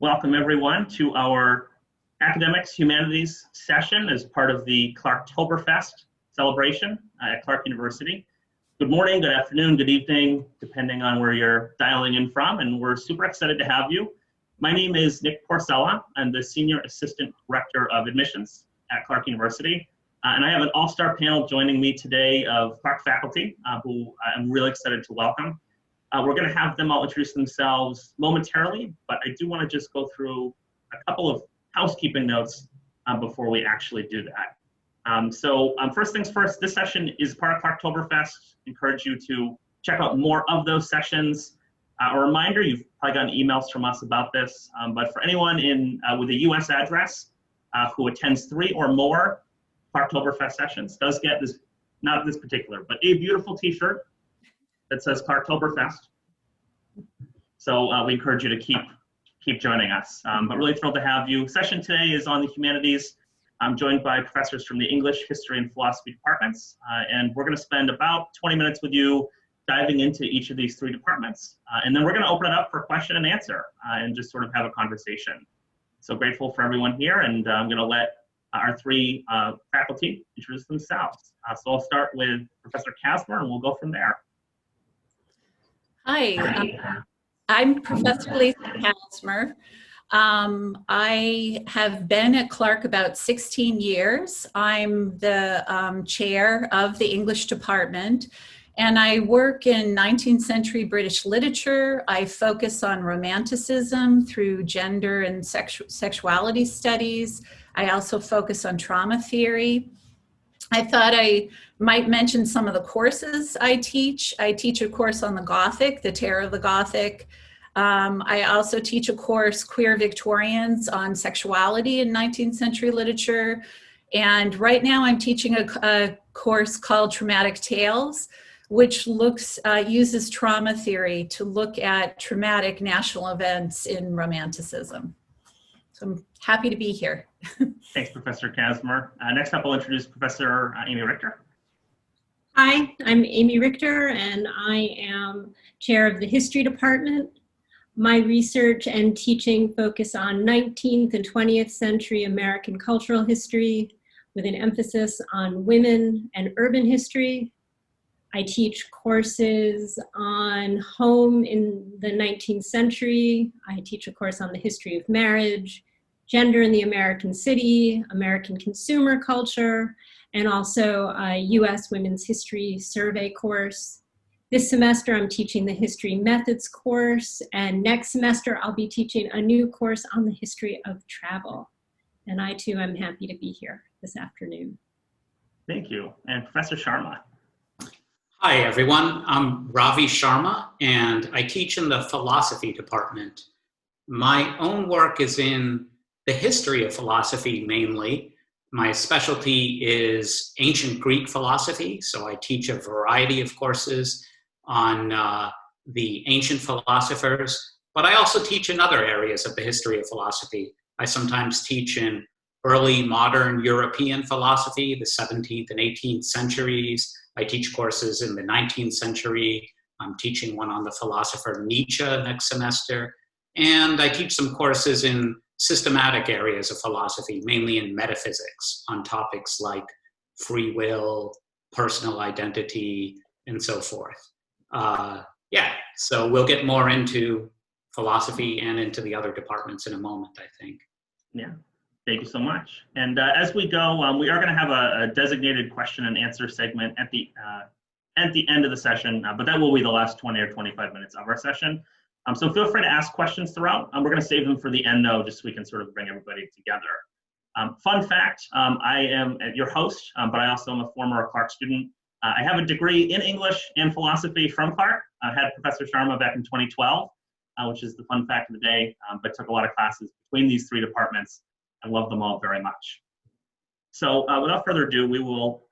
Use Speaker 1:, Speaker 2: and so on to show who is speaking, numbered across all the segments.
Speaker 1: welcome everyone to our Academics Humanities session as part of the Clarktoberfest celebration at Clark University. Good morning, good afternoon, good evening, depending on where you're dialing in from, and we're super excited to have you. My name is Nick Porcella. I'm the Senior Assistant Director of Admissions at Clark University, and I have an all-star panel joining me today of Clark faculty who I'm really excited to welcome. We're going to have them all introduce themselves momentarily, but I do want to just go through a couple of housekeeping notes before we actually do that. First things first, this session is part of Clarktoberfest. Encourage you to check out more of those sessions. A reminder, you've probably gotten emails from us about this, but for anyone with a US address who attends 3 or more Clarktoberfest sessions does get this, not this particular, but a beautiful t-shirt that says Clarktoberfest. So we encourage you to keep joining us. But really thrilled to have you. Session today is on the humanities. I'm joined by professors from the English, History, and Philosophy departments. And we're going to spend about 20 minutes with you diving into each of these 3 departments. And then we're going to open it up for question and answer and just sort of have a conversation. So grateful for everyone here, and I'm going to let our 3 faculty introduce themselves. So I'll start with Professor Kasmer, and we'll go from there.
Speaker 2: Hi, I'm Professor Lisa Kasmer. I have been at Clark about 16 years. I'm the chair of the English department, and I work in 19th century British literature. I focus on Romanticism through gender and sexuality studies. I also focus on trauma theory. I thought I might mention some of the courses I teach. I teach a course on the Gothic, the Terror of the Gothic. I also teach a course, Queer Victorians, on sexuality in 19th century literature. And right now I'm teaching a course called Traumatic Tales, which uses trauma theory to look at traumatic national events in Romanticism. So I'm happy to be here.
Speaker 1: Thanks, Professor Kasmer. Next up, I'll introduce Professor Amy Richter.
Speaker 3: Hi, I'm Amy Richter, and I am chair of the History Department. My research and teaching focus on 19th and 20th century American cultural history with an emphasis on women and urban history. I teach courses on home in the 19th century. I teach a course on the history of marriage, gender in the American city, American consumer culture, and also a U.S. Women's History Survey course. This semester I'm teaching the History Methods course, and next semester I'll be teaching a new course on the history of travel. And I too am happy to be here this afternoon.
Speaker 1: Thank you. And Professor Sharma.
Speaker 4: Hi everyone, I'm Ravi Sharma, and I teach in the philosophy department. My own work is in the history of philosophy mainly. My specialty is ancient Greek philosophy, so I teach a variety of courses on the ancient philosophers, but I also teach in other areas of the history of philosophy. I sometimes teach in early modern European philosophy, the 17th and 18th centuries. I teach courses in the 19th century. I'm teaching one on the philosopher Nietzsche next semester. And I teach some courses in systematic areas of philosophy, mainly in metaphysics, on topics like free will, personal identity, and so forth. So we'll get more into philosophy and into the other departments in a moment, I think.
Speaker 1: Yeah, thank you so much. And as we go, we are going to have a designated question and answer segment at the end of the session, but that will be the last 20 or 25 minutes of our session. So feel free to ask questions throughout. We're going to save them for the end, though, just so we can sort of bring everybody together. Fun fact, I am your host, but I also am a former Clark student. I have a degree in English and philosophy from Clark. I had Professor Sharma back in 2012, which is the fun fact of the day, but took a lot of classes between these 3 departments. I love them all very much. So without further ado, we will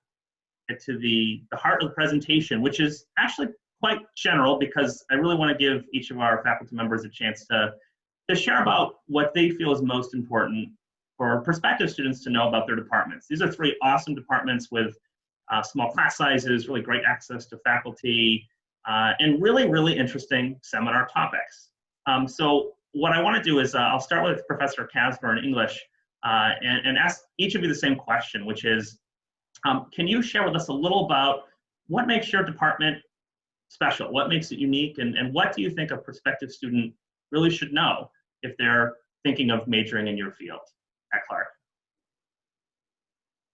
Speaker 1: get to the heart of the presentation, which is actually quite general because I really want to give each of our faculty members a chance to share about what they feel is most important for prospective students to know about their departments. These are 3 awesome departments with small class sizes, really great access to faculty, and really, really interesting seminar topics. So what I want to do is I'll start with Professor Kasmer in English and ask each of you the same question, which is, can you share with us a little about what makes your department special? What makes it unique? And what do you think a prospective student really should know if they're thinking of majoring in your field at Clark?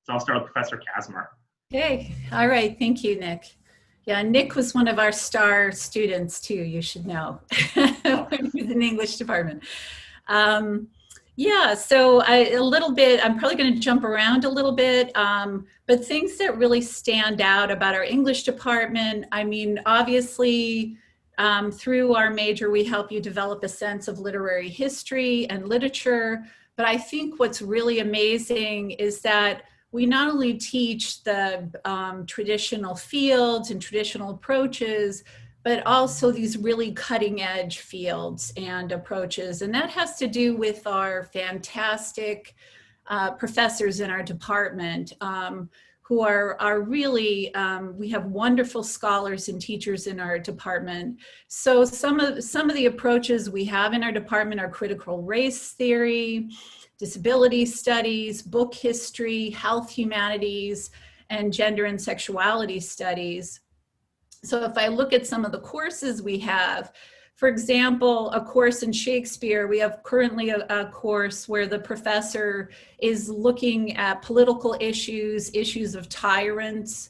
Speaker 1: So I'll start with Professor Kasmer.
Speaker 2: Okay, all right, thank you, Nick. Yeah, Nick was one of our star students too, you should know, when he was in the English department. Yeah, so I'm probably going to jump around a little bit, but things that really stand out about our English department, I mean, obviously, through our major, we help you develop a sense of literary history and literature, but I think what's really amazing is that we not only teach the traditional fields and traditional approaches, but also these really cutting edge fields and approaches. And that has to do with our fantastic professors in our department who are really, we have wonderful scholars and teachers in our department. So some of the approaches we have in our department are critical race theory, disability studies, book history, health humanities, and gender and sexuality studies. So if I look at some of the courses we have, for example, a course in Shakespeare, we have currently a course where the professor is looking at political issues, issues of tyrants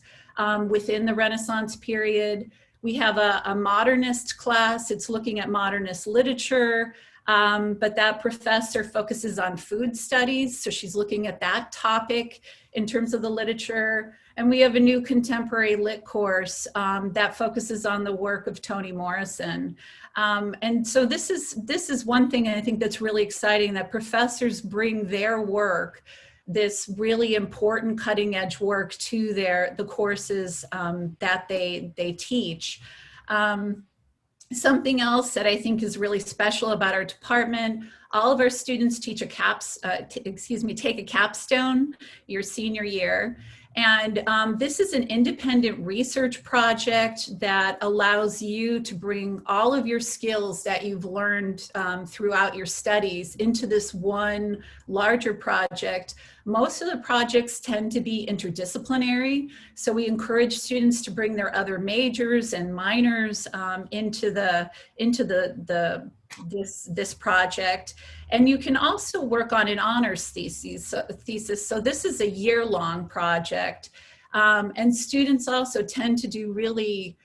Speaker 2: within the Renaissance period. We have a modernist class, it's looking at modernist literature, but that professor focuses on food studies, so she's looking at that topic in terms of the literature. And we have a new contemporary lit course that focuses on the work of Toni Morrison. And so this is one thing I think that's really exciting, that professors bring their work, this really important cutting edge work, to the courses that they teach. Something else that I think is really special about our department, all of our students take a capstone your senior year. And this is an independent research project that allows you to bring all of your skills that you've learned throughout your studies into this one larger project. Most of the projects tend to be interdisciplinary, so we encourage students to bring their other majors and minors into this project. And you can also work on an honors thesis. So this is a year-long project. And students also tend to do really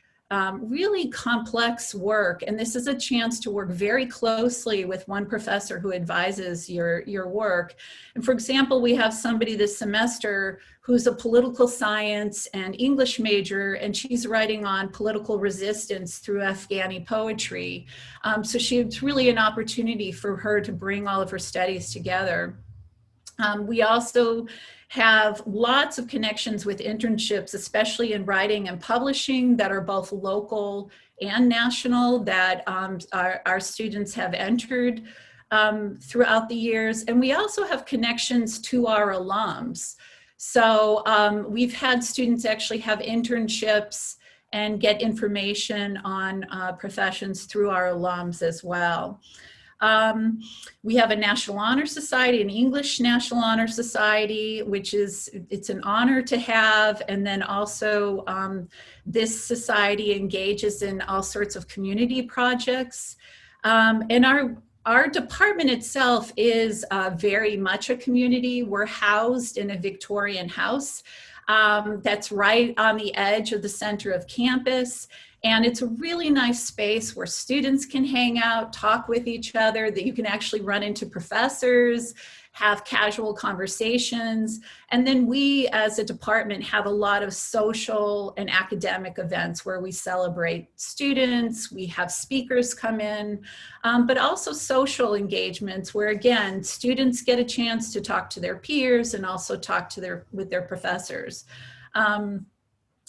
Speaker 2: complex work. And this is a chance to work very closely with one professor who advises your work. And for example, we have somebody this semester who's a political science and English major, and she's writing on political resistance through Afghani poetry. So it's really an opportunity for her to bring all of her studies together. We also have lots of connections with internships, especially in writing and publishing, that are both local and national, that our students have entered throughout the years. And we also have connections to our alums. So we've had students actually have internships and get information on professions through our alums as well. We have a National Honor Society, an English National Honor Society, it's an honor to have. And then also this society engages in all sorts of community projects. And our department itself is very much a community. We're housed in a Victorian house that's right on the edge of the center of campus. And it's a really nice space where students can hang out, talk with each other, that you can actually run into professors, have casual conversations. And then we as a department have a lot of social and academic events where we celebrate students, we have speakers come in, but also social engagements where, again, students get a chance to talk to their peers and also talk with their professors.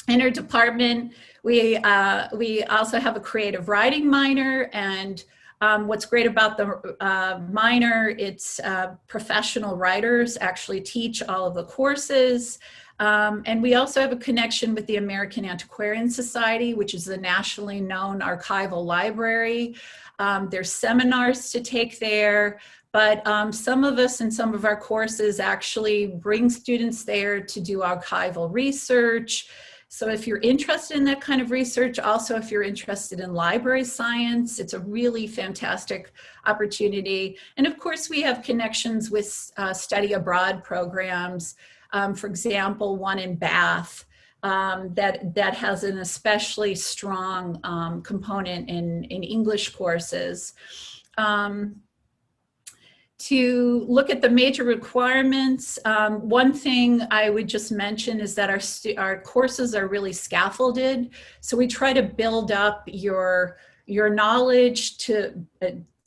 Speaker 2: In our department, we also have a creative writing minor, and what's great about the minor, it's professional writers actually teach all of the courses. And we also have a connection with the American Antiquarian Society, which is a nationally known archival library. There's seminars to take there, but some of us in some of our courses actually bring students there to do archival research. So if you're interested in that kind of research, also if you're interested in library science, it's a really fantastic opportunity. And of course, we have connections with study abroad programs. For example, one in Bath that has an especially strong component in English courses. To look at the major requirements, one thing I would just mention is that our courses are really scaffolded. So we try to build up your knowledge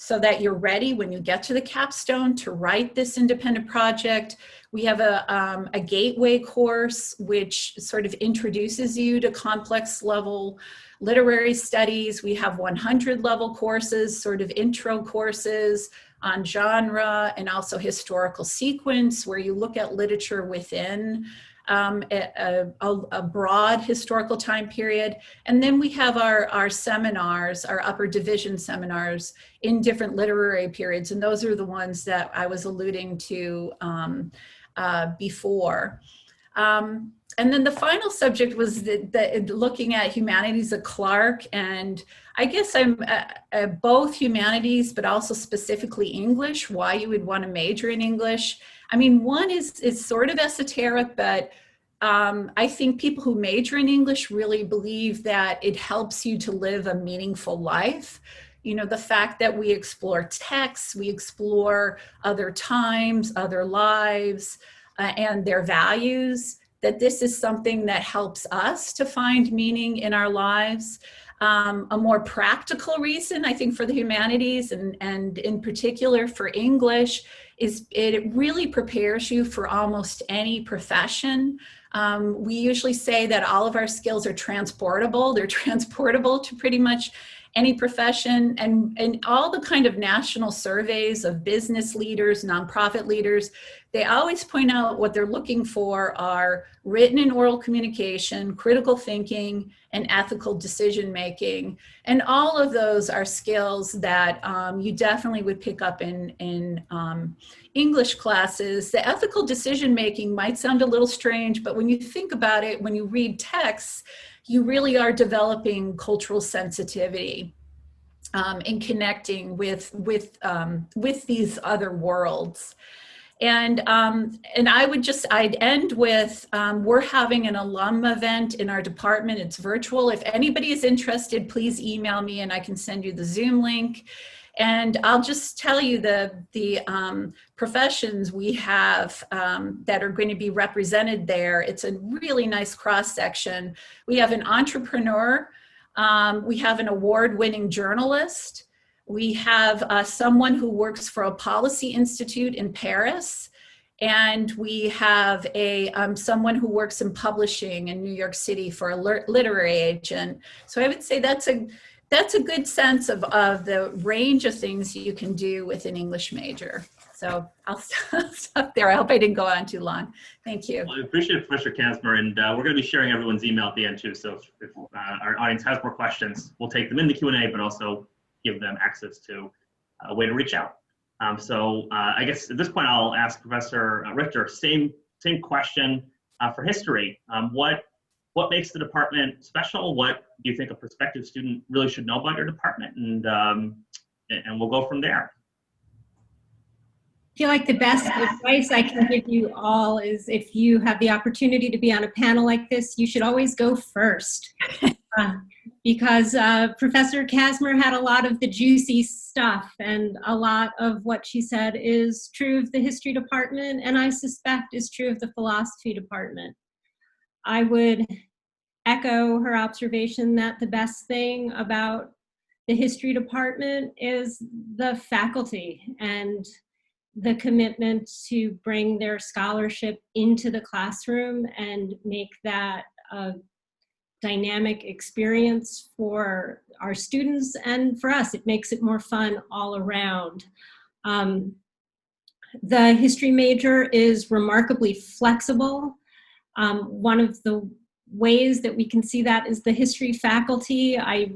Speaker 2: so that you're ready when you get to the capstone to write this independent project. We have a gateway course, which sort of introduces you to complex level literary studies. We have 100 level courses, sort of intro courses on genre and also historical sequence, where you look at literature within a broad historical time period. And then we have our seminars, our upper division seminars in different literary periods. And those are the ones that I was alluding to before. And then the final subject was looking at humanities at Clark. And I guess I'm both humanities, but also specifically English, why you would want to major in English. I mean, one is sort of esoteric, but I think people who major in English really believe that it helps you to live a meaningful life. You know, the fact that we explore texts, we explore other times, other lives, and their values, that this is something that helps us to find meaning in our lives. A more practical reason, I think, for the humanities and in particular for English is it really prepares you for almost any profession. We usually say that all of our skills are transportable. They're transportable to pretty much any profession, and all the kind of national surveys of business leaders, nonprofit leaders, they always point out what they're looking for are written and oral communication, critical thinking, and ethical decision making. And all of those are skills that you definitely would pick up in English classes. The ethical decision making might sound a little strange, but when you think about it, when you read texts, you really are developing cultural sensitivity and connecting with these other worlds. And I'd end with, we're having an alum event in our department. It's virtual. If anybody is interested, please email me and I can send you the Zoom link. And I'll just tell you the professions we have that are going to be represented there. It's a really nice cross section. We have an entrepreneur. We have an award-winning journalist. We have someone who works for a policy institute in Paris. And we have someone who works in publishing in New York City for a literary agent. So I would say that's a good sense of the range of things you can do with an English major. So I'll stop there. I hope I didn't go on too long. Thank you.
Speaker 1: Well, I appreciate it, Professor Kasmer, and we're going to be sharing everyone's email at the end too. So if our audience has more questions, we'll take them in the Q&A, but also give them access to a way to reach out. So I guess at this point, I'll ask Professor Richter, same question for history. What makes the department special? What do you think a prospective student really should know about your department? And we'll go from there.
Speaker 3: I feel like the best advice I can give you all is if you have the opportunity to be on a panel like this, you should always go first. Because Professor Kasmer had a lot of the juicy stuff, and a lot of what she said is true of the history department, and I suspect is true of the philosophy department. I would echo her observation that the best thing about the history department is the faculty and the commitment to bring their scholarship into the classroom and make that a dynamic experience for our students and for us. It makes it more fun all around. The history major is remarkably flexible. One of the ways that we can see that is the history faculty. I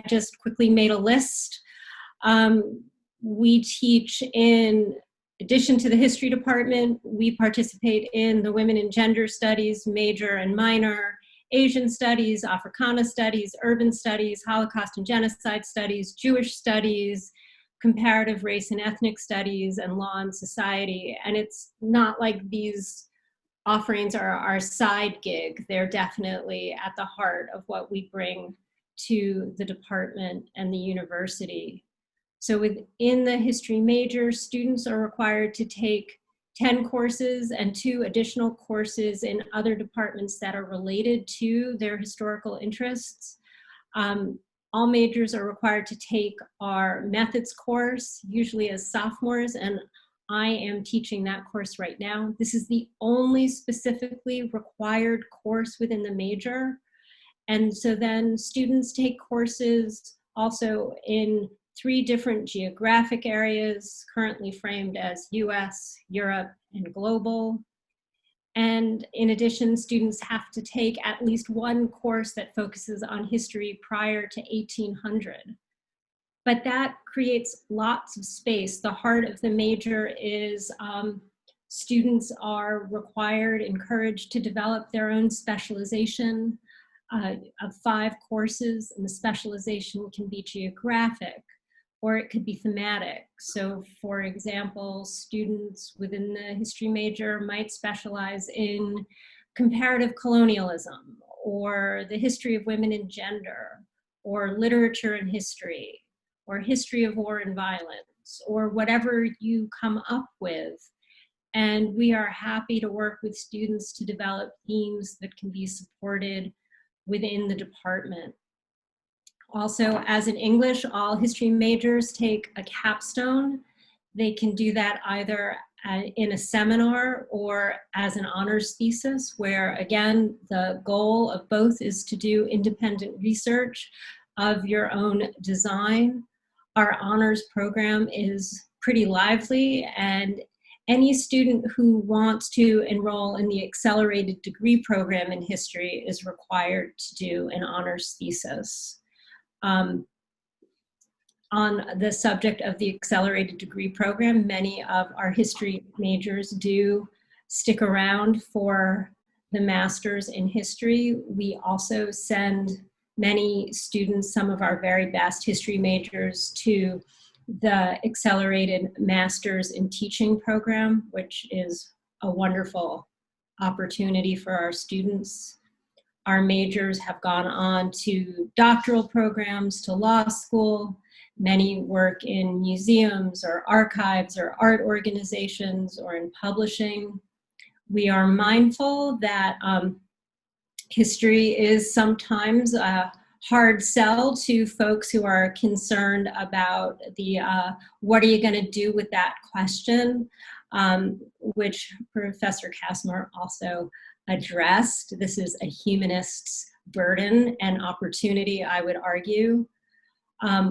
Speaker 3: just quickly made a list. We teach in addition to the history department, we participate in the women and gender studies, major and minor, Asian studies, Africana studies, urban studies, Holocaust and genocide studies, Jewish studies, comparative race and ethnic studies, and law and society. And it's not like these offerings are our side gig. They're definitely at the heart of what we bring to the department and the university. So within the history major, students are required to take 10 courses and 2 additional courses in other departments that are related to their historical interests. All majors are required to take our methods course, usually as sophomores, and I am teaching that course right now. This is the only specifically required course within the major. And so then students take courses also in 3 different geographic areas, currently framed as US, Europe, and global. And in addition, students have to take at least 1 course that focuses on history prior to 1800. But that creates lots of space. The heart of the major is students are required, encouraged to develop their own specialization of 5 courses, and the specialization can be geographic, or it could be thematic. So for example, students within the history major might specialize in comparative colonialism, or the history of women and gender, or literature and history, or history of war and violence, or whatever you come up with. And we are happy to work with students to develop themes that can be supported within the department. Also, as in English, all history majors take a capstone. They can do that either in a seminar or as an honors thesis, where again, the goal of both is to do independent research of your own design. Our honors program is pretty lively, and any student who wants to enroll in the accelerated degree program in history is required to do an honors thesis. On the subject of the accelerated degree program, many of our history majors do stick around for the master's in history. We also send many students, some of our very best history majors, to the accelerated master's in teaching program, which is a wonderful opportunity for our students. Our majors have gone on to doctoral programs, to law school. Many work in museums or archives or art organizations or in publishing. We are mindful that history is sometimes a hard sell to folks who are concerned about the what are you going to do with that question, which Professor Kasmer also addressed. This is a humanist's burden and opportunity, I would argue.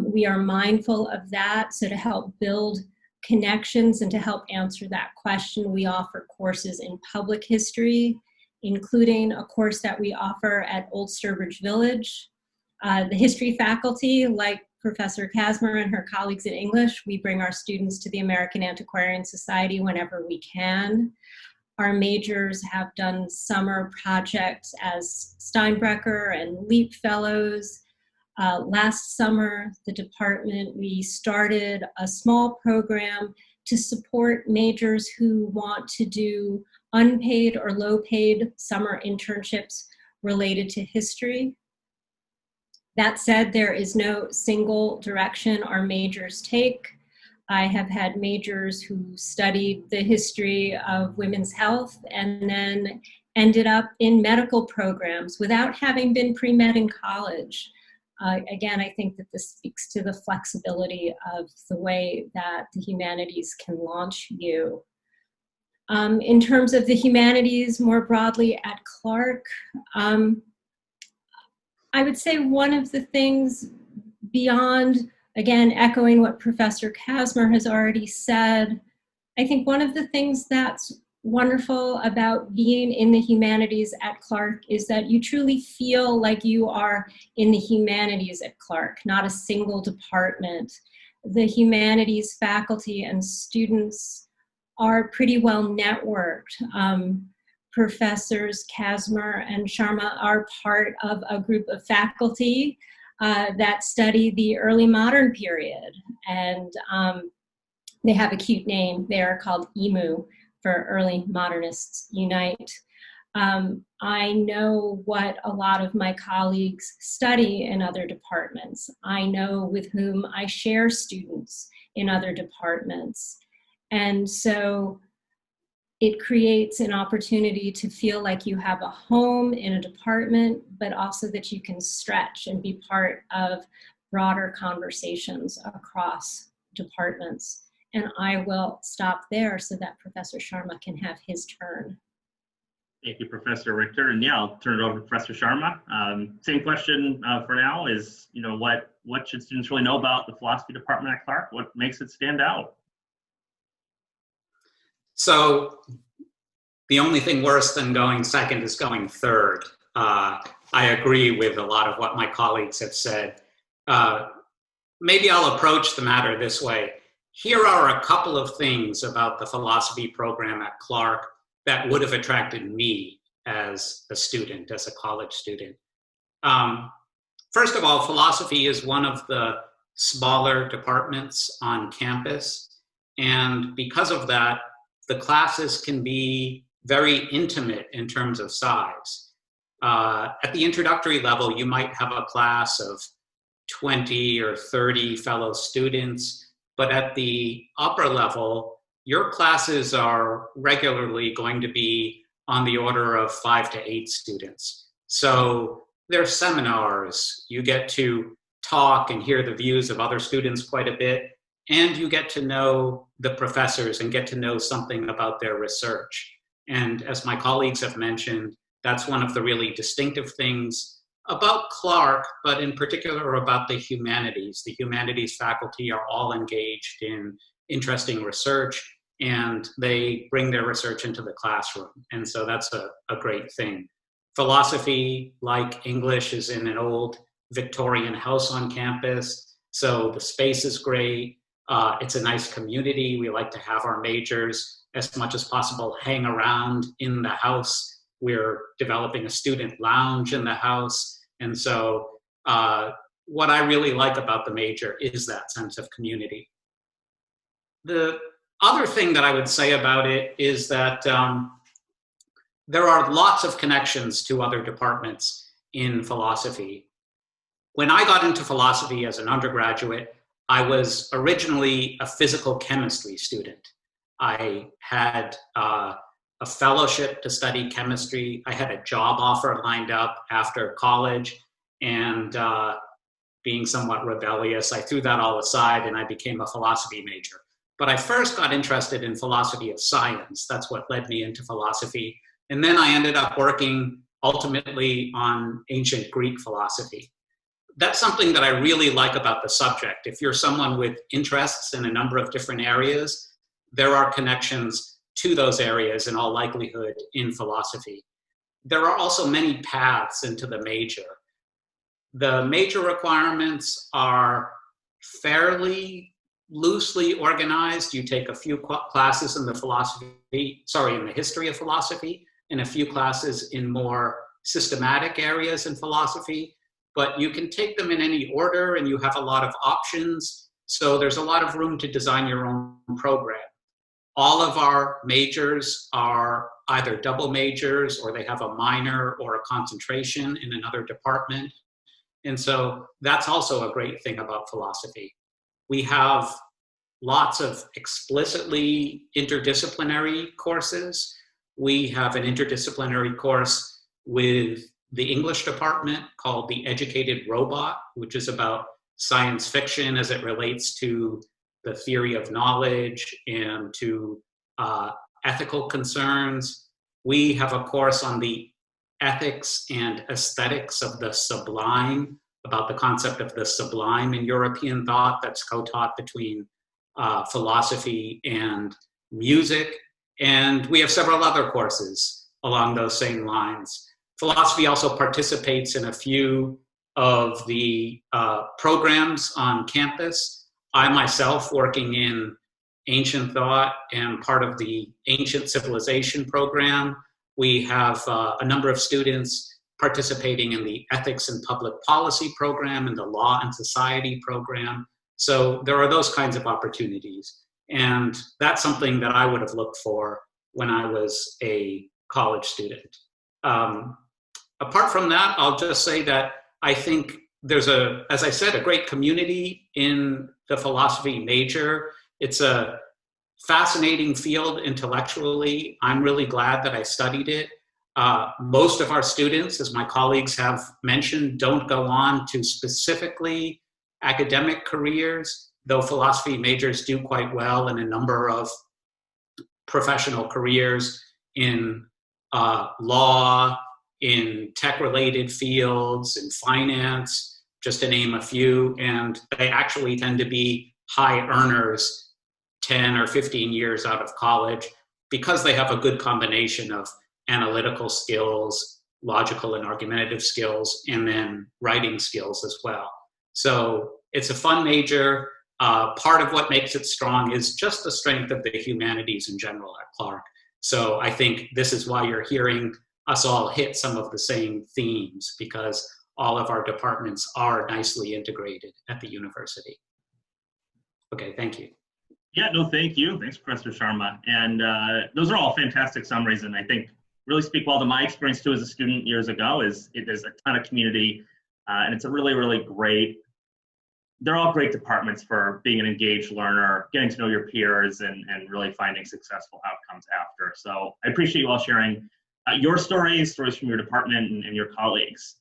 Speaker 3: We are mindful of that, so to help build connections and to help answer that question, we offer courses in public history, including a course that we offer at Old Sturbridge Village. The history faculty, like Professor Kasmer and her colleagues in English, we bring our students to the American Antiquarian Society whenever we can. Our majors have done summer projects as Steinbrecher and LEAP Fellows. Last summer, the department, we started a small program to support majors who want to do unpaid or low-paid summer internships related to history. That said, there is no single direction our majors take. I have had majors who studied the history of women's health and then ended up in medical programs without having been pre-med in college. Again, I think that this speaks to the flexibility of the way that the humanities can launch you. In terms of the humanities more broadly at Clark, I would say one of the things beyond, again, echoing what Professor Kasmer has already said, I think one of the things that's wonderful about being in the humanities at Clark is that you truly feel like you are in the humanities at Clark, not a single department. the humanities faculty and students are pretty well networked. Professors Kasmer and Sharma are part of a group of faculty that study the early modern period, and they have a cute name. They are called EMU, for Early Modernists Unite. I know what a lot of my colleagues study in other departments. I know with whom I share students in other departments. And so it creates an opportunity to feel like you have a home in a department, but also that you can stretch and be part of broader conversations across departments. And I will stop there so that Professor Sharma can have his turn.
Speaker 1: Thank you, Professor Richter. And yeah, I'll turn it over to Professor Sharma. Same question for now is, what should students really know about the philosophy department at Clark? What makes it stand out?
Speaker 4: So the only thing worse than going second is going third. I agree with a lot of what my colleagues have said. Maybe I'll approach the matter this way. Here are a couple of things about the philosophy program at Clark that would have attracted me as a student, as a college student. First of all, philosophy is one of the smaller departments on campus. And because of that, the classes can be very intimate in terms of size. At the introductory level, you might have a class of 20 or 30 fellow students, but at the upper level, your classes are regularly going to be on the order of 5 to 8 students. So there's seminars, you get to talk and hear the views of other students quite a bit, and you get to know the professors and get to know something about their research. And as my colleagues have mentioned, that's one of the really distinctive things about Clark, but in particular about the humanities. The humanities faculty are all engaged in interesting research, and they bring their research into the classroom. And so that's a great thing. Philosophy, like English, is in an old Victorian house on campus, so the space is great. It's a nice community. We like to have our majors as much as possible hang around in the house. We're developing a student lounge in the house. And so what I really like about the major is that sense of community. The other thing that I would say about it is that there are lots of connections to other departments in philosophy. When I got into philosophy as an undergraduate, I was originally a physical chemistry student. I had a fellowship to study chemistry. I had a job offer lined up after college, and being somewhat rebellious, I threw that all aside and I became a philosophy major. But I first got interested in philosophy of science. That's what led me into philosophy. And then I ended up working ultimately on ancient Greek philosophy. That's something that I really like about the subject. If you're someone with interests in a number of different areas, there are connections to those areas in all likelihood in philosophy. There are also many paths into the major. The major requirements are fairly loosely organized. You take a few classes in the history of philosophy, and a few classes in more systematic areas in philosophy, but you can take them in any order and you have a lot of options. So there's a lot of room to design your own program. All of our majors are either double majors or they have a minor or a concentration in another department. And so that's also a great thing about philosophy. We have lots of explicitly interdisciplinary courses. We have an interdisciplinary course with the English department called The Educated Robot, which is about science fiction as it relates to the theory of knowledge and to ethical concerns. We have a course on the ethics and aesthetics of the sublime, about the concept of the sublime in European thought that's co-taught between philosophy and music. And we have several other courses along those same lines. Philosophy also participates in a few of the programs on campus. I myself, working in ancient thought and part of the ancient civilization program, we have a number of students participating in the ethics and public policy program and the law and society program. So there are those kinds of opportunities. And that's something that I would have looked for when I was a college student. Apart from that, I'll just say that I think there's as I said, a great community in the philosophy major. It's a fascinating field intellectually. I'm really glad that I studied it. Most of our students, as my colleagues have mentioned, don't go on to specifically academic careers, though philosophy majors do quite well in a number of professional careers in law, in tech-related fields, in finance, just to name a few, and they actually tend to be high earners 10 or 15 years out of college because they have a good combination of analytical skills, logical and argumentative skills, and then writing skills as well. So it's a fun major. Part of what makes it strong is just the strength of the humanities in general at Clark. So I think this is why you're hearing us all hit some of the same themes, because all of our departments are nicely integrated at the university. Okay, thank you.
Speaker 1: Yeah, no, thank you. Thanks, Professor Sharma. And those are all fantastic summaries, and I think really speak well to my experience too as a student years ago. There's a ton of community, and it's a really, really great. They're all great departments for being an engaged learner, getting to know your peers, and really finding successful outcomes after. So I appreciate you all sharing your stories from your department and your colleagues.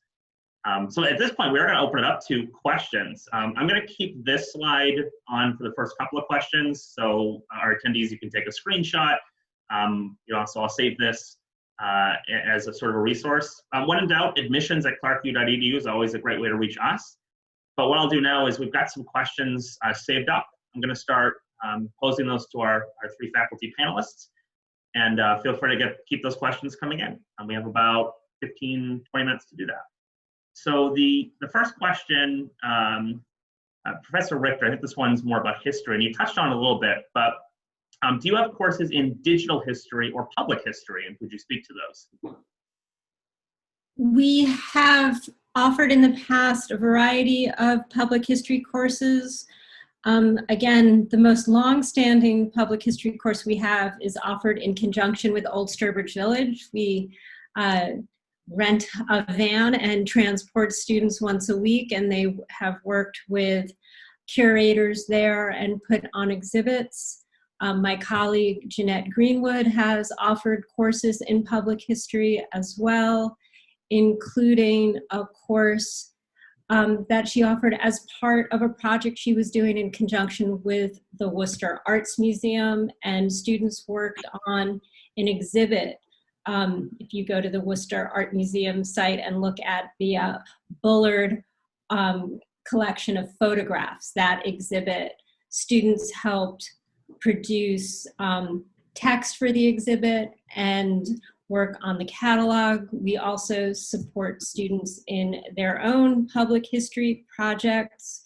Speaker 1: So at this point, we're going to open it up to questions. I'm going to keep this slide on for the first couple of questions. So our attendees, you can take a screenshot. So I'll save this as a sort of a resource. When in doubt, admissions@clarku.edu is always a great way to reach us. But what I'll do now is we've got some questions saved up. I'm going to start posing those to our three faculty panelists. And feel free to keep those questions coming in. We have about 15, 20 minutes to do that. So the first question, Professor Richter, I think this one's more about history, and you touched on it a little bit, but do you have courses in digital history or public history, and could you speak to those?
Speaker 3: We have offered in the past a variety of public history courses. Again, the most long-standing public history course we have is offered in conjunction with Old Sturbridge Village. We rent a van and transport students once a week, and they have worked with curators there and put on exhibits. My colleague Jeanette Greenwood has offered courses in public history as well, including a course that she offered as part of a project she was doing in conjunction with the Worcester Arts Museum, and students worked on an exhibit. If you go to the Worcester Art Museum site and look at the Bullard collection of photographs, that exhibit, students helped produce text for the exhibit and work on the catalog. We also support students in their own public history projects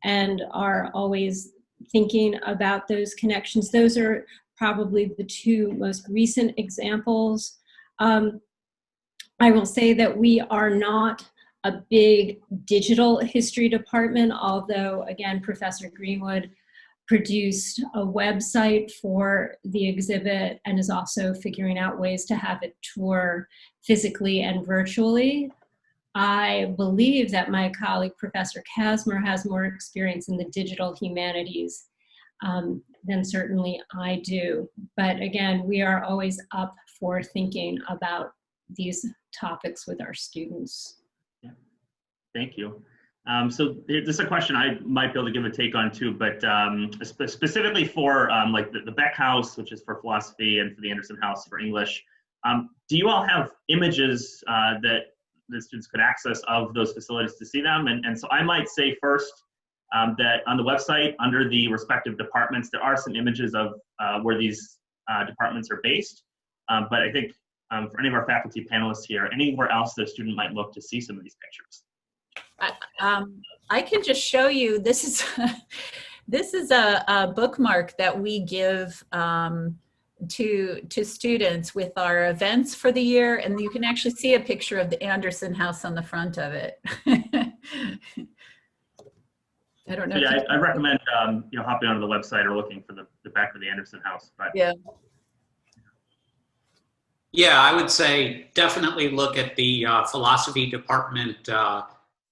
Speaker 3: and are always thinking about those connections. Those are probably the two most recent examples. I will say that we are not a big digital history department, although, again, Professor Greenwood produced a website for the exhibit and is also figuring out ways to have it tour physically and virtually. I believe that my colleague, Professor Kasmer, has more experience in the digital humanities than certainly I do. But again, we are always up for thinking about these topics with our students.
Speaker 1: Yeah. Thank you. So this is a question I might be able to give a take on too, but specifically for like the Beck House, which is for philosophy, and for the Anderson House for English, do you all have images that the students could access of those facilities to see them? And so I might say first that on the website, under the respective departments, there are some images of where these departments are based. But I think for any of our faculty panelists here, anywhere else the student might look to see some of these pictures.
Speaker 2: I can just show you, this is This is a bookmark that we give to students with our events for the year, and you can actually see a picture of the Anderson House on the front of it. I don't know.
Speaker 1: Yeah, I recommend hopping onto the website or looking for the back of the Anderson House. But
Speaker 2: yeah.
Speaker 4: Yeah, I would say definitely look at the philosophy department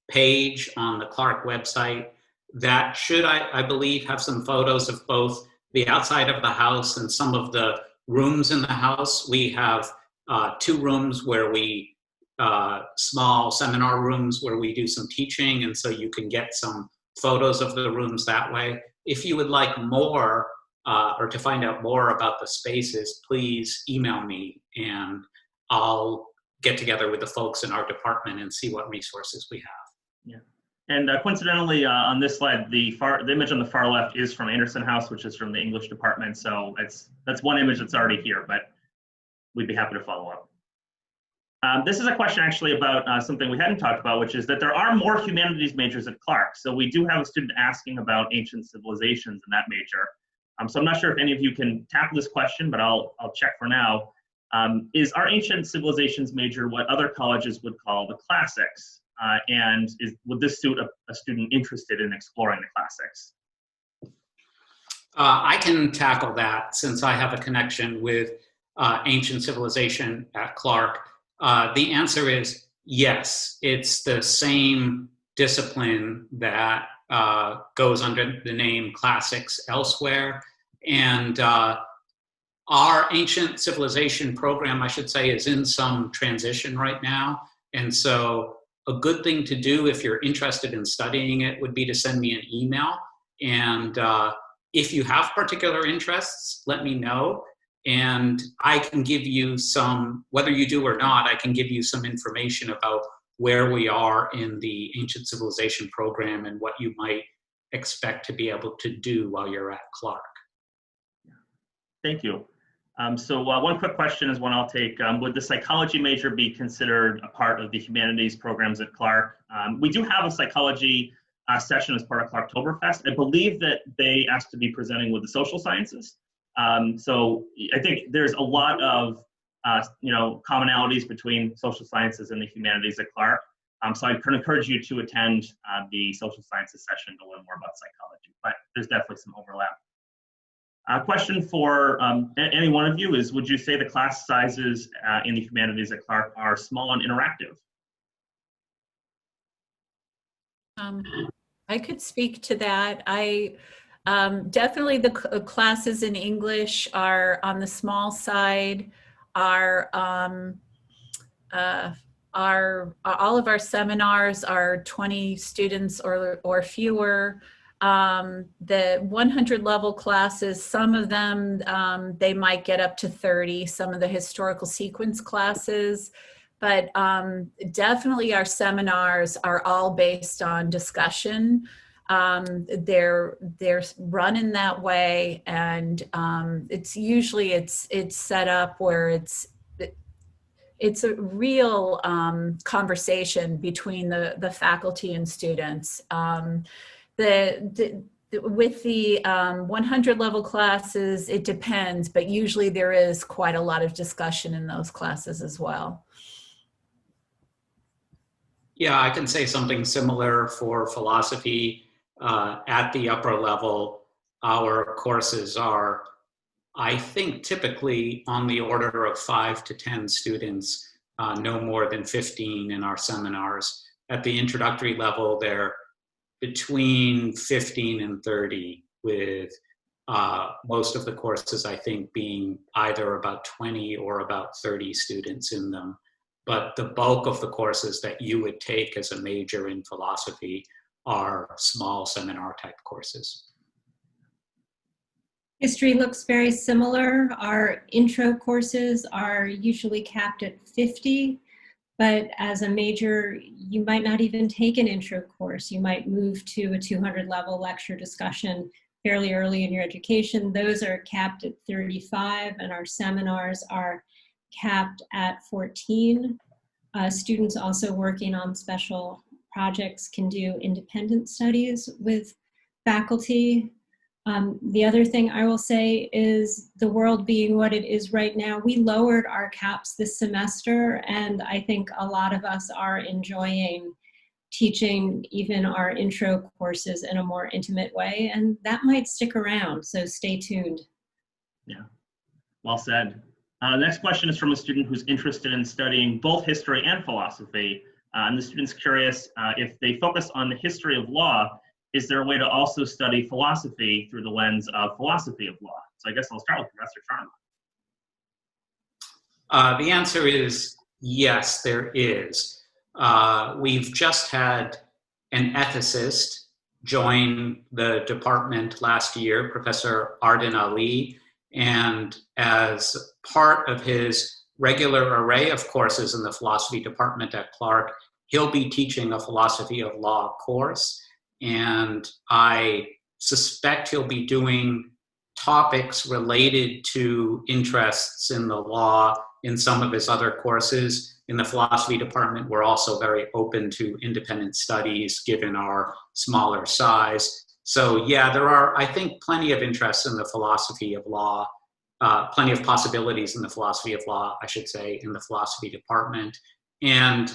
Speaker 4: page on the Clark website. That should, I believe, have some photos of both the outside of the house and some of the rooms in the house. We have 2 rooms where we, small seminar rooms where we do some teaching, and so you can get some photos of the rooms that way. If you would like more, or to find out more about the spaces, please email me and I'll get together with the folks in our department and see what resources we have.
Speaker 1: yeah, and coincidentally, on this slide, the image on the far left is from Anderson House, which is from the English department. So that's one image that's already here, but we'd be happy to follow up. This is a question actually about something we hadn't talked about, which is that there are more humanities majors at Clark. So we do have a student asking about ancient civilizations in that major. So I'm not sure if any of you can tackle this question, but I'll check for now. Is our ancient civilizations major what other colleges would call the classics? And would this suit a student interested in exploring the classics?
Speaker 4: I can tackle that since I have a connection with ancient civilization at Clark. The answer is yes. It's the same discipline that goes under the name classics elsewhere. And our ancient civilization program, I should say, is in some transition right now. And so a good thing to do if you're interested in studying it would be to send me an email. And if you have particular interests, let me know. And I can give you some, whether you do or not, I can give you some information about where we are in the ancient civilization program and what you might expect to be able to do while you're at Clark.
Speaker 1: Thank you. So one quick question is one I'll take. Would the psychology major be considered a part of the humanities programs at Clark? We do have a psychology session as part of Clarktoberfest. I believe that they asked to be presenting with the social sciences. So I think there's a lot of commonalities between social sciences and the humanities at Clark. So I can encourage you to attend the social sciences session to learn more about psychology, but there's definitely some overlap. A question for any one of you is, would you say the class sizes in the humanities at Clark are small and interactive?
Speaker 2: I could speak to that. Definitely the classes in English are on the small side. All of our seminars are 20 students or fewer. The 100 level classes, some of them, they might get up to 30, some of the historical sequence classes, but definitely our seminars are all based on discussion. They're run in that way, and it's usually it's set up where it's a real conversation between the faculty and students. With the 100 level classes, it depends, but usually there is quite a lot of discussion in those classes as well.
Speaker 4: Yeah, I can say something similar for philosophy. At the upper level, our courses are, I think, typically on the order of 5 to 10 students, no more than 15 in our seminars. At the introductory level, they're between 15 and 30, with most of the courses, I think, being either about 20 or about 30 students in them. But the bulk of the courses that you would take as a major in philosophy are small seminar type courses.
Speaker 3: History looks very similar. Our intro courses are usually capped at 50. But as a major, you might not even take an intro course. You might move to a 200 level lecture discussion fairly early in your education. Those are capped at 35, and our seminars are capped at 14. Students also working on special projects can do independent studies with faculty. The other thing I will say is the world being what it is right now, we lowered our caps this semester, and I think a lot of us are enjoying teaching even our intro courses in a more intimate way, and that might stick around, so stay tuned.
Speaker 1: Yeah, well said. Next question is from a student who's interested in studying both history and philosophy. And the student's curious if they focus on the history of law, is there a way to also study philosophy through the lens of philosophy of law? So I guess I'll start with Professor Sharma.
Speaker 4: The answer is yes, there is. We've just had an ethicist join the department last year, Professor Arden Ali, and as part of his regular array of courses in the philosophy department at Clark, he'll be teaching a philosophy of law course, and I suspect he'll be doing topics related to interests in the law in some of his other courses. In the philosophy department, we're also very open to independent studies given our smaller size. So yeah, there are, I think, plenty of interest in the philosophy of law, plenty of possibilities in the philosophy of law, I should say, in the philosophy department. And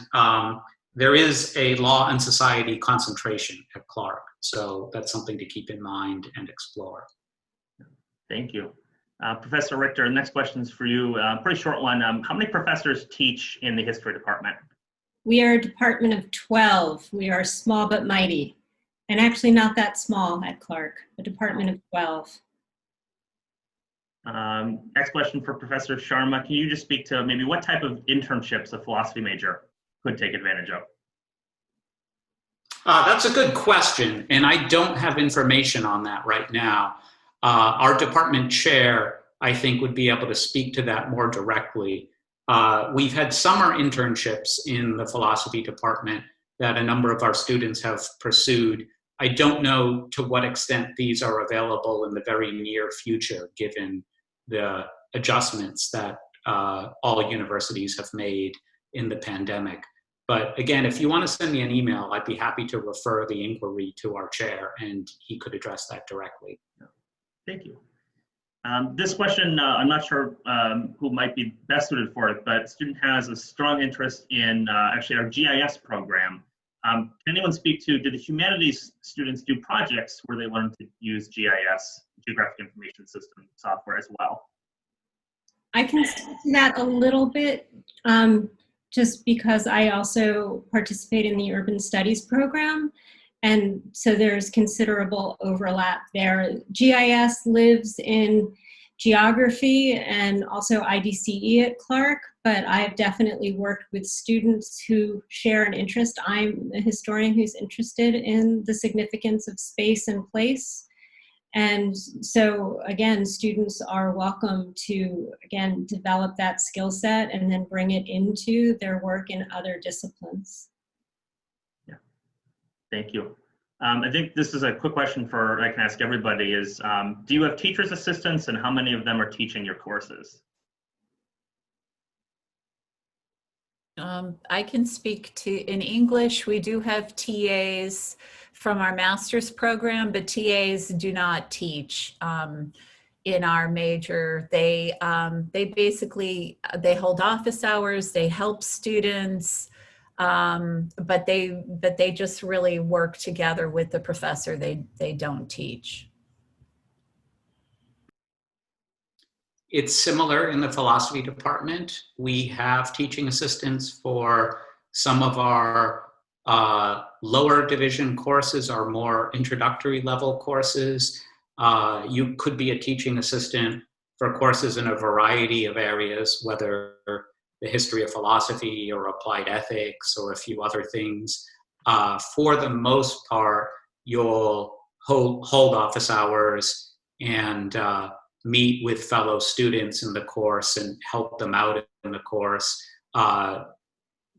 Speaker 4: there is a law and society concentration at Clark. So that's something to keep in mind and explore.
Speaker 1: Thank you. Professor Richter, next question is for you. Pretty short one. How many professors teach in the history department?
Speaker 3: We are a department of 12. We are small but mighty. And actually not that small at Clark, a department of 12.
Speaker 1: Next question for Professor Sharma. Can you just speak to maybe what type of internships a philosophy major could take advantage of?
Speaker 4: That's a good question, and I don't have information on that right now. Our department chair, I think, would be able to speak to that more directly. We've had summer internships in the philosophy department that a number of our students have pursued. I don't know to what extent these are available in the very near future, given the adjustments that all universities have made in the pandemic. But again, if you want to send me an email, I'd be happy to refer the inquiry to our chair, and he could address that directly.
Speaker 1: Thank you. This question, I'm not sure who might be best suited for it, but student has a strong interest in actually our GIS program. Can anyone speak to, do the humanities students do projects where they learn to use GIS, Geographic Information System software as well?
Speaker 3: I can speak to that a little bit, just because I also participate in the Urban Studies program. And so there's considerable overlap there. GIS lives in geography and also IDCE at Clark, but I've definitely worked with students who share an interest. I'm a historian who's interested in the significance of space and place. And so again, students are welcome to, again, develop that skill set and then bring it into their work in other disciplines.
Speaker 1: Yeah, thank you. I think this is a quick question for, I can ask everybody is, do you have teacher's assistants and how many of them are teaching your courses?
Speaker 2: I can speak to, in English, we do have TAs from our master's program, but TAs do not teach in our major. They basically, they hold office hours, they help students, but they just really work together with the professor. They don't teach.
Speaker 4: It's similar in the philosophy department. We have teaching assistants for some of our lower division courses, our more introductory level courses. You could be a teaching assistant for courses in a variety of areas, whether the history of philosophy or applied ethics or a few other things. For the most part, you'll hold office hours and meet with fellow students in the course and help them out in the course.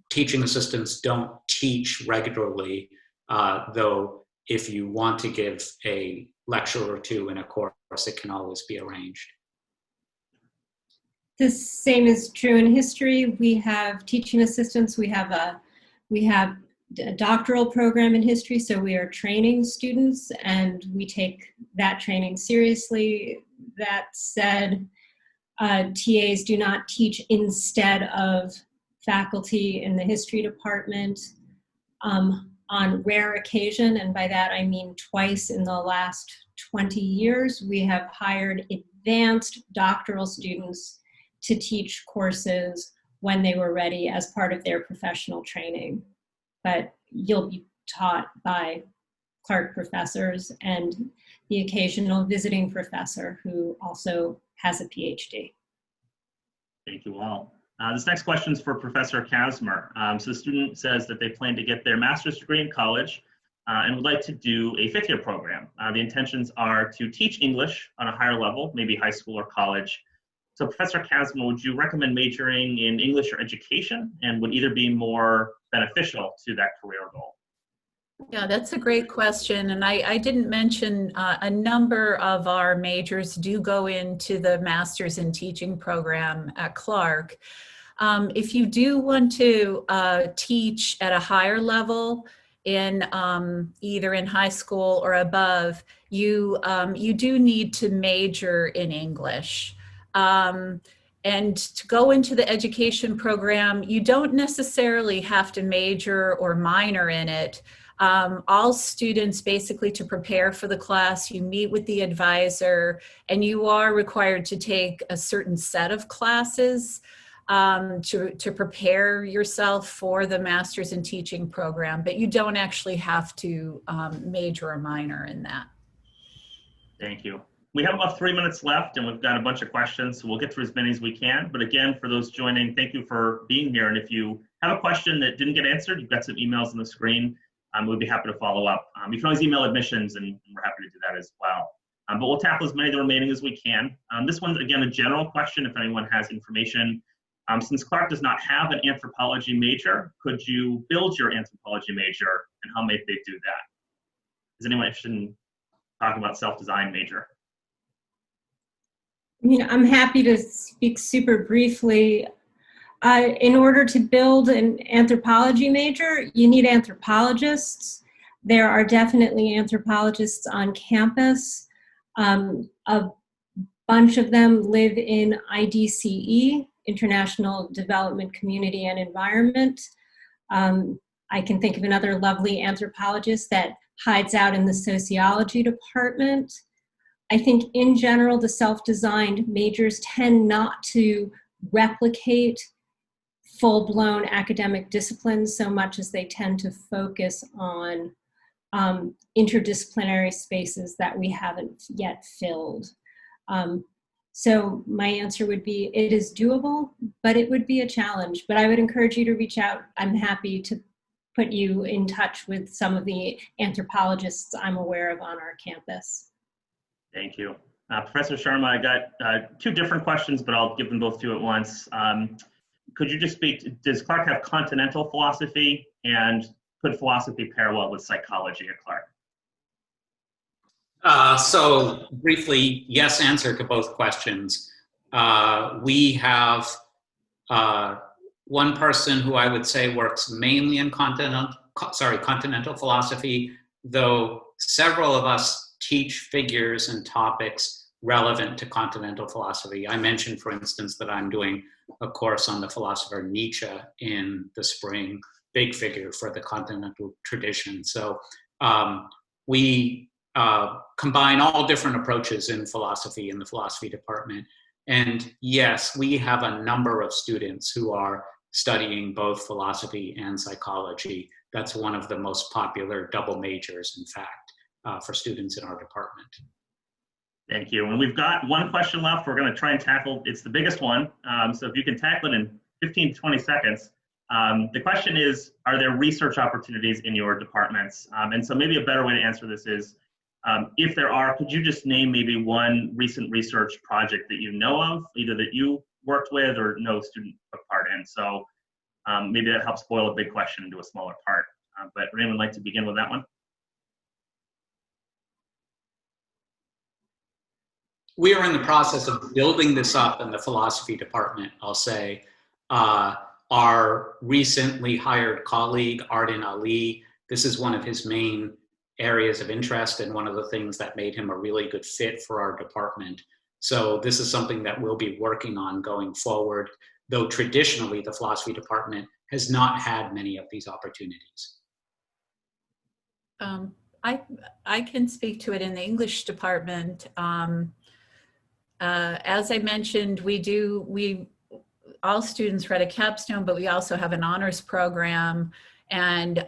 Speaker 4: Teaching assistants don't teach regularly, though if you want to give a lecture or two in a course, it can always be arranged.
Speaker 3: The same is true in history. We have teaching assistants. We have a doctoral program in history, so we are training students and we take that training seriously. That said, TAs do not teach instead of faculty in the history department. On rare occasion, and by that I mean twice in the last 20 years, we have hired advanced doctoral students to teach courses when they were ready as part of their professional training. But you'll be taught by Clark professors and the occasional visiting professor who also has a PhD.
Speaker 1: Thank you all. This next question is for Professor Kasmer. So the student says that they plan to get their master's degree in college and would like to do a fifth-year program. The intentions are to teach English on a higher level, maybe high school or college. So Professor Kasmer, would you recommend majoring in English or education, and would either be more beneficial to that career goal?
Speaker 2: Yeah, that's a great question. And I didn't mention a number of our majors do go into the Master's in Teaching program at Clark. If you do want to teach at a higher level in either in high school or above, you do need to major in English. And to go into the education program, you don't necessarily have to major or minor in it. All students, basically, to prepare for the class, you meet with the advisor, and you are required to take a certain set of classes to prepare yourself for the Master's in Teaching program, but you don't actually have to major or minor in that.
Speaker 1: Thank you. We have about 3 minutes left, and we've got a bunch of questions, so we'll get through as many as we can. But again, for those joining, thank you for being here. And if you have a question that didn't get answered, you've got some emails on the screen. We'd be happy to follow up. You can always email admissions, and we're happy to do that as well. But we'll tackle as many of the remaining as we can. This one's, again, a general question if anyone has information. Since Clark does not have an anthropology major, could you build your anthropology major, and how might they do that? Is anyone interested in talking about self-design major?
Speaker 3: I mean, I'm happy to speak super briefly. In order to build an anthropology major, you need anthropologists. There are definitely anthropologists on campus. A bunch of them live in IDCE, International Development Community and Environment. I can think of another lovely anthropologist that hides out in the sociology department. I think in general, the self-designed majors tend not to replicate full-blown academic disciplines so much as they tend to focus on interdisciplinary spaces that we haven't yet filled. So my answer would be, it is doable, but it would be a challenge. But I would encourage you to reach out. I'm happy to put you in touch with some of the anthropologists I'm aware of on our campus.
Speaker 1: Thank you. Professor Sharma, I got two different questions, but I'll give them both to you at once. Could you just speak, does Clark have continental philosophy, and could philosophy pair well with psychology at Clark?
Speaker 4: So briefly, yes answer to both questions. We have one person who I would say works mainly in continental philosophy, though several of us teach figures and topics relevant to continental philosophy. I mentioned, for instance, that I'm doing a course on the philosopher Nietzsche in the spring, big figure for the continental tradition. So we combine all different approaches in philosophy in the philosophy department. And yes, we have a number of students who are studying both philosophy and psychology. That's one of the most popular double majors, in fact, for students in our department.
Speaker 1: Thank you. And we've got one question left. We're going to try and tackle, it's the biggest one. So if you can tackle it in 15 to 20 seconds. The question is, are there research opportunities in your departments? And so maybe a better way to answer this is, if there are, could you just name maybe one recent research project that you know of, either that you worked with or no student took part in? So maybe that helps boil a big question into a smaller part. But would anyone like to begin with that one?
Speaker 4: We are in the process of building this up in the philosophy department, I'll say. Our recently hired colleague, Arden Ali, this is one of his main areas of interest and one of the things that made him a really good fit for our department. So this is something that we'll be working on going forward, though traditionally the philosophy department has not had many of these opportunities.
Speaker 2: I can speak to it in the English department. As I mentioned, all students read a capstone, but we also have an honors program. And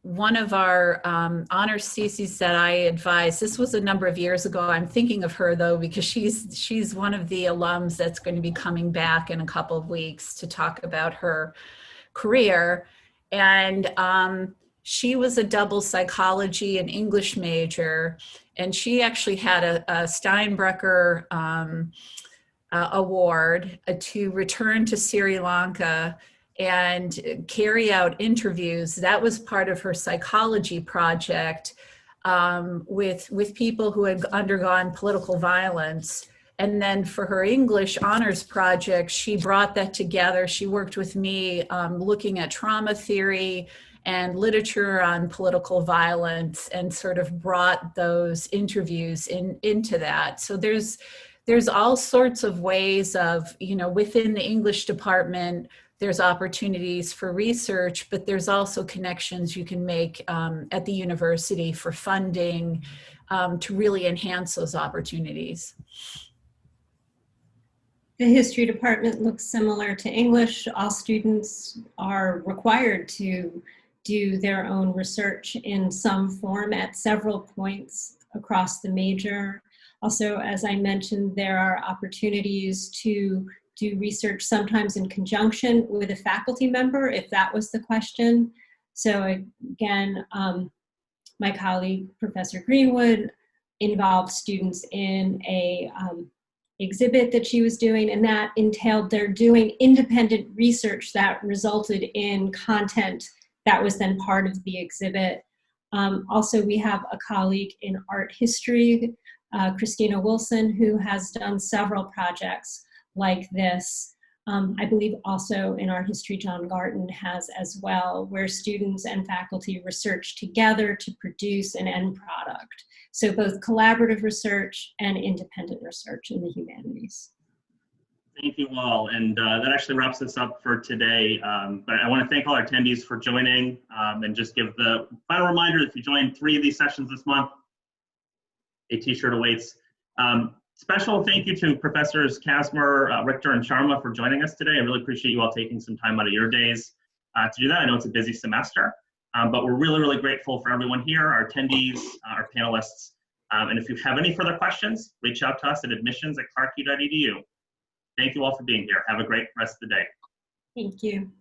Speaker 2: one of our honors theses that I advised, this was a number of years ago. I'm thinking of her though, because she's one of the alums that's going to be coming back in a couple of weeks to talk about her career. And she was a double psychology and English major, and she actually had a Steinbrecher award to return to Sri Lanka and carry out interviews. That was part of her psychology project with people who had undergone political violence. And then for her English honors project, she brought that together. She worked with me looking at trauma theory and literature on political violence, and sort of brought those interviews into that. So there's all sorts of ways of, within the English department, there's opportunities for research, but there's also connections you can make at the university for funding to really enhance those opportunities.
Speaker 3: The history department looks similar to English. All students are required to do their own research in some form at several points across the major. Also, as I mentioned, there are opportunities to do research sometimes in conjunction with a faculty member, if that was the question. So again, my colleague, Professor Greenwood, involved students in a exhibit that she was doing, and that entailed their doing independent research that resulted in content that was then part of the exhibit. Also, we have a colleague in art history, Christina Wilson, who has done several projects like this. I believe also in art history, John Garton has as well, where students and faculty research together to produce an end product. So both collaborative research and independent research in the humanities.
Speaker 1: Thank you all, and that actually wraps us up for today. But I want to thank all our attendees for joining, and just give the final reminder that if you joined 3 of these sessions this month, a t-shirt awaits. Special thank you to Professors Kasmer, Richter, and Sharma for joining us today. I really appreciate you all taking some time out of your days to do that. I know it's a busy semester, but we're really, really grateful for everyone here, our attendees, our panelists. And if you have any further questions, reach out to us at admissions@clarku.edu. Thank you all for being here. Have a great rest of the day.
Speaker 3: Thank you.